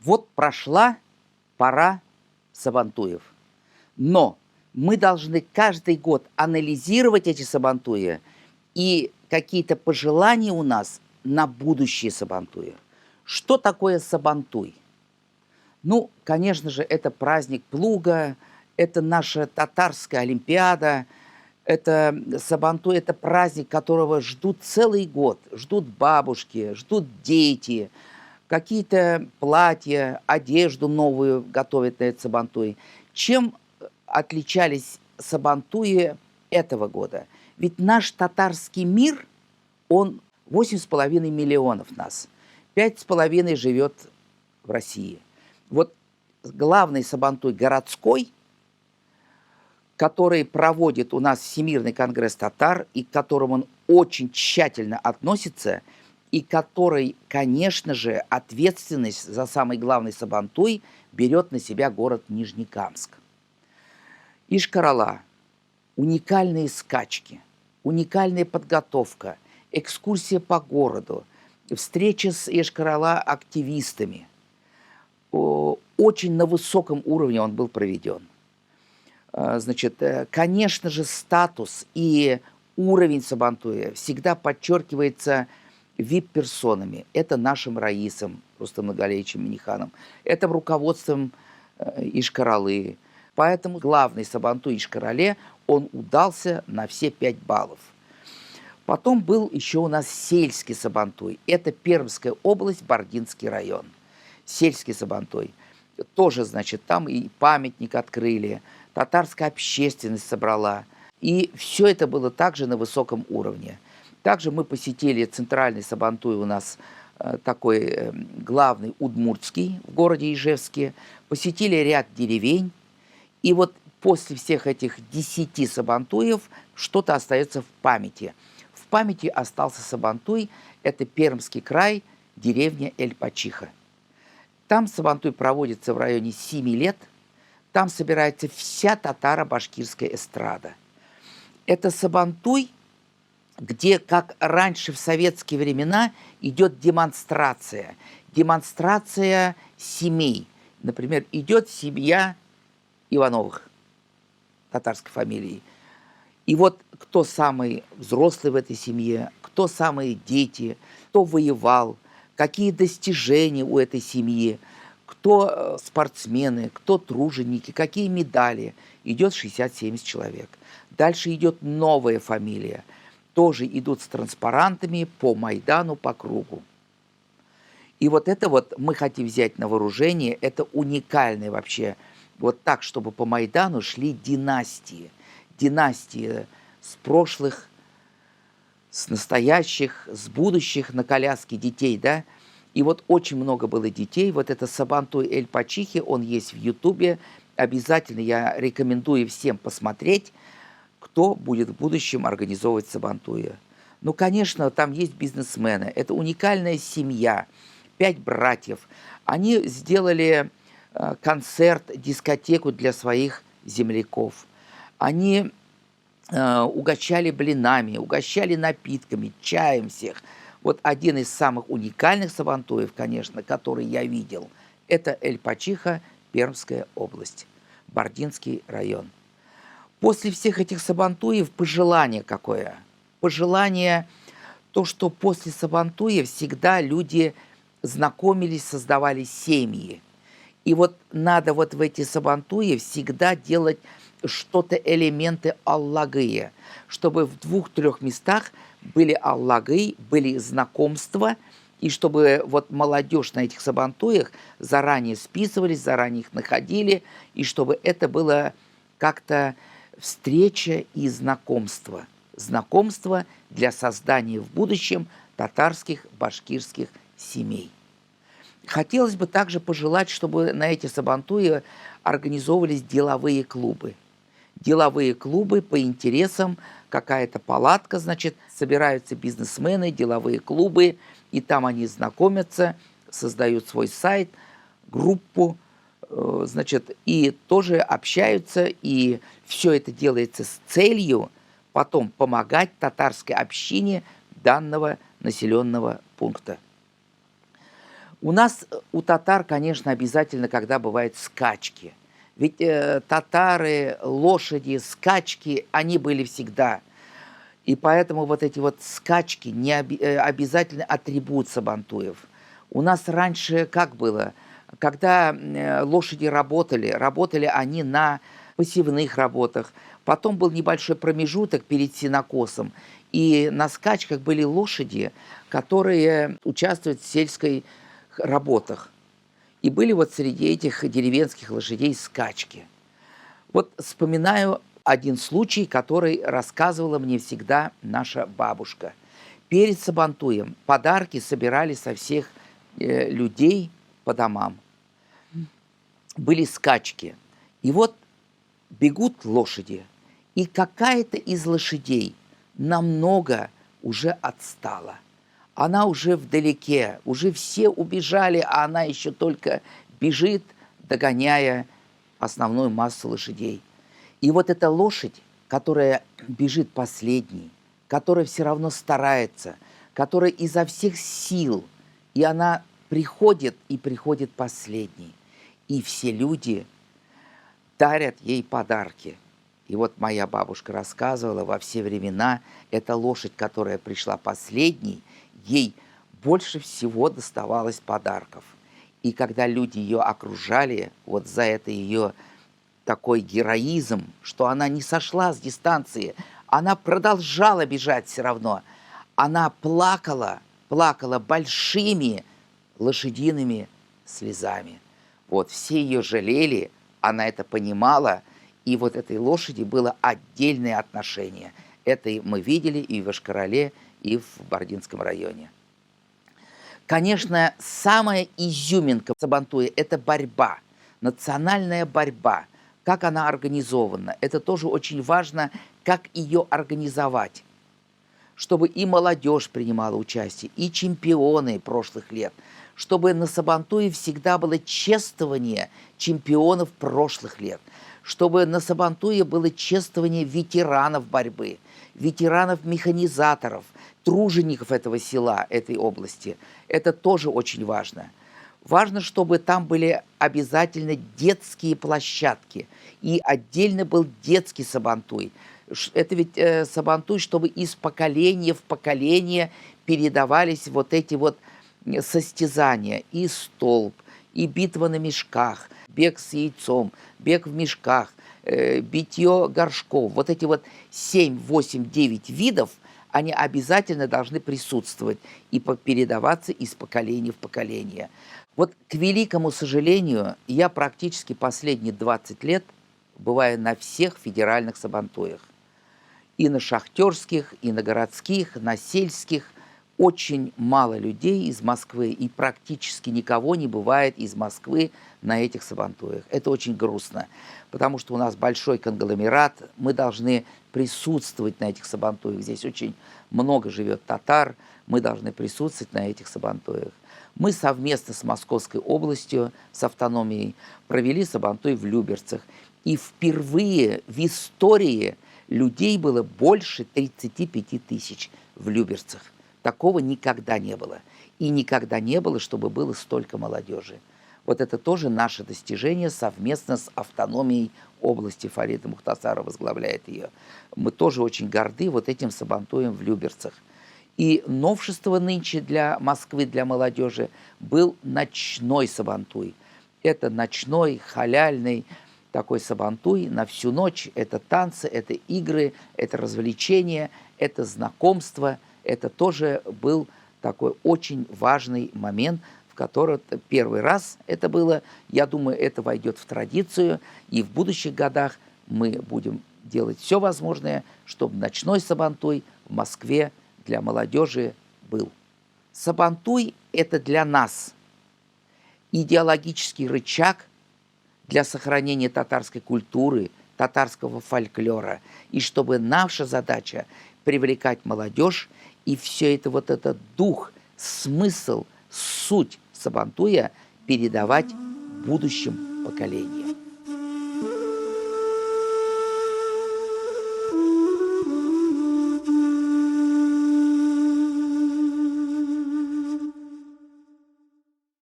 Вот прошла пора сабантуев, но мы должны каждый год анализировать эти сабантуи и какие-то пожелания у нас на будущие сабантуи. Что такое сабантуй? Ну, конечно же, это праздник плуга, это наша татарская олимпиада, это сабантуй, это праздник, которого ждут целый год, ждут бабушки, ждут дети, какие-то платья, одежду новую готовят на этот сабантуй. Чем отличались сабантуи этого года? Ведь наш татарский мир, он 8,5 миллионов нас, 5,5 живет в России. Вот главный сабантуй городской, который проводит у нас Всемирный конгресс татар, и к которому он очень тщательно относится, и который, конечно же, ответственность за самый главный сабантуй берет на себя город Нижнекамск. Иш-Карала, уникальные скачки, уникальная подготовка, экскурсия по городу, встреча с Иш-Карала активистами. Очень на высоком уровне он был проведен. Значит, конечно же, статус и уровень сабантуя всегда подчеркивается вип-персонами. Это нашим раисом, Рустам Нургалиевичем Минниханом, это руководством Иш-Каралы. Поэтому главный сабантуй Иш-Карале, он удался на все 5 баллов. Потом был еще у нас сельский сабантуй. Это Пермская область, Бардинский район. Сельский сабантуй. Тоже, значит, там и памятник открыли, татарская общественность собрала. И все это было также на высоком уровне. Также мы посетили центральный сабантуй у нас такой главный, Удмуртский, в городе Ижевске. Посетили ряд деревень. И вот после всех этих 10 сабантуев что-то остается в памяти. В памяти остался сабантуй, это Пермский край, деревня Эль-Пачиха. Там сабантуй проводится в районе 7 лет. Там собирается вся татаро-башкирская эстрада. Это сабантуй, где, как раньше в советские времена, идет демонстрация. Демонстрация семей. Например, идет семья Ивановых, татарской фамилии. И вот кто самый взрослый в этой семье, кто самые дети, кто воевал, какие достижения у этой семьи, кто спортсмены, кто труженики, какие медали. Идет 60-70 человек. Дальше идет новая фамилия. Тоже идут с транспарантами по Майдану, по кругу. И вот это вот мы хотим взять на вооружение, это уникальное вообще. Вот так, чтобы по Майдану шли династии. Династии с прошлых, с настоящих, с будущих на коляске детей, да. И вот очень много было детей. Вот это сабантуй Эль-Пачихи, он есть в Ютубе. Обязательно я рекомендую всем посмотреть, кто будет в будущем организовывать сабантуи. Ну, конечно, там есть бизнесмены. Это уникальная семья, 5 братьев. Они сделали концерт, дискотеку для своих земляков. Они угощали блинами, угощали напитками, чаем всех. Вот один из самых уникальных сабантуев, конечно, который я видел, это Эль-Пачиха, Пермская область, Бардинский район. После всех этих сабантуев пожелание какое? Пожелание то, что после сабантуя всегда люди знакомились, создавали семьи. И вот надо вот в эти сабантуи всегда делать что-то, элементы аллагыя, чтобы в 2-3 местах были аллагый, были знакомства, и чтобы вот молодежь на этих сабантуях заранее списывались, заранее их находили, и чтобы это было как-то встреча и знакомство. Знакомство для создания в будущем татарских, башкирских семей. Хотелось бы также пожелать, чтобы на эти сабантуи организовывались деловые клубы. Деловые клубы по интересам, какая-то палатка, значит, собираются бизнесмены, деловые клубы, и там они знакомятся, создают свой сайт, группу, значит, и тоже общаются, и все это делается с целью потом помогать татарской общине данного населенного пункта. У нас, у татар, конечно, обязательно, когда бывают скачки. Ведь татары, лошади, скачки, они были всегда. И поэтому вот эти вот скачки обязательный атрибут сабантуев. У нас раньше как было? Когда лошади работали они на посевных работах. Потом был небольшой промежуток перед сенокосом. И на скачках были лошади, которые участвуют в сельской работах. И были вот среди этих деревенских лошадей скачки. Вот вспоминаю один случай, который рассказывала мне всегда наша бабушка. Перед Сабантуем подарки собирали со всех людей по домам. Были скачки. И вот бегут лошади, и какая-то из лошадей намного уже отстала. Она уже вдалеке, уже все убежали, а она еще только бежит, догоняя основную массу лошадей. И вот эта лошадь, которая бежит последней, которая все равно старается, которая изо всех сил, и она приходит и приходит последней. И все люди дарят ей подарки. И вот моя бабушка рассказывала, во все времена эта лошадь, которая пришла последней, ей больше всего доставалось подарков. И когда люди ее окружали, вот за это ее такой героизм, что она не сошла с дистанции, она продолжала бежать все равно. Она плакала большими лошадиными слезами. Вот все ее жалели, она это понимала, и вот этой лошади было отдельное отношение. Это мы видели и в Йошкар-Оле, и в Бардинском районе. Конечно, самая изюминка Сабантуя – это борьба, национальная борьба. Как она организована. Это тоже очень важно, как ее организовать. Чтобы и молодежь принимала участие, и чемпионы прошлых лет. Чтобы на Сабантуе всегда было чествование чемпионов прошлых лет. Чтобы на Сабантуе было чествование ветеранов борьбы, ветеранов-механизаторов, тружеников этого села, этой области. Это тоже очень важно. Важно, чтобы там были обязательно детские площадки. И отдельно был детский Сабантуй. Это ведь Сабантуй, чтобы из поколения в поколение передавались вот эти вот состязания. И столб, и битва на мешках, бег с яйцом, бег в мешках, битье горшков. Вот эти вот 7, 8, 9 видов, они обязательно должны присутствовать и передаваться из поколения в поколение. Вот, к великому сожалению, я практически последние 20 лет бываю на всех федеральных сабантуях. И на шахтерских, и на городских, на сельских. Очень мало людей из Москвы, и практически никого не бывает из Москвы на этих сабантуях. Это очень грустно, потому что у нас большой конгломерат, мы должны присутствовать на этих сабантуях. Здесь очень много живет татар, мы должны присутствовать на этих сабантуях. Мы совместно с Московской областью, с автономией, провели сабантуй в Люберцах. И впервые в истории людей было больше 35 тысяч в Люберцах. Такого никогда не было. И никогда не было, чтобы было столько молодежи. Вот это тоже наше достижение совместно с автономией области. Фарида Мухтасарова возглавляет ее. Мы тоже очень горды вот этим сабантуем в Люберцах. И новшество нынче для Москвы, для молодежи, был ночной сабантуй. Это ночной, халяльный такой сабантуй на всю ночь. Это танцы, это игры, это развлечения, это знакомство. Это тоже был такой очень важный момент, в котором первый раз это было. Я думаю, это войдет в традицию, и в будущих годах мы будем делать все возможное, чтобы ночной сабантуй в Москве для молодежи был. Сабантуй – это для нас идеологический рычаг для сохранения татарской культуры, татарского фольклора. И чтобы наша задача – привлекать молодежь, и все это, вот этот дух, смысл, суть сабантуя передавать будущим поколениям.